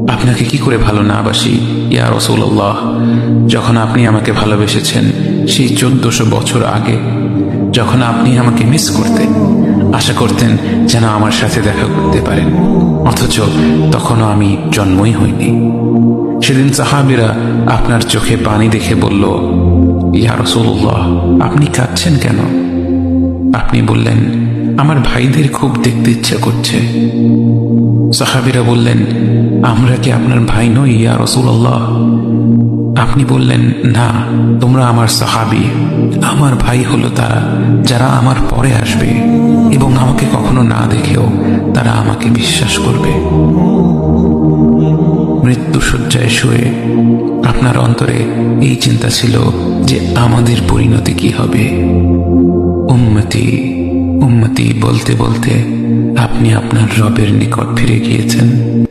আপনাকে কি করে ভালো না বাসি ইয়া রাসূলুল্লাহ। যখন আপনি আমাকে ভালোবেসেছেন সেই 1400 বছর আগে, যখন আপনি আমাকে মিস করতেন, আশা করতেন যেন আমার সাথে দেখা করতে পারেন, অথচ তখনও আমি জন্মই হইনি। সেদিন সাহাবীরা আপনার চোখে পানি দেখে বলল, ইয়া রাসূলুল্লাহ, আপনি কাঁদছেন কেন? আপনি বললেন, আমার ভাইদের খুব দেখতে ইচ্ছা করছে। সাহাবীরা বললেন, আমরা কি আপনার ভাই নই ইয়া রাসূলুল্লাহ? আপনি বললেন, না, তোমরা আমার সাহাবী। আমার ভাই হলো তারা যারা আমার পরে আসবে এবং আমাকে কখনো না দেখেও তারা আমাকে বিশ্বাস করবে। মৃত্যু শয্যায় শুয়ে আপনার অন্তরে এই চিন্তা ছিল যে আমাদের পরিণতি কি হবে। উম্মতি উম্মতি বলতে বলতে আপনি আপনার রবের নিকট ফিরে গিয়েছেন।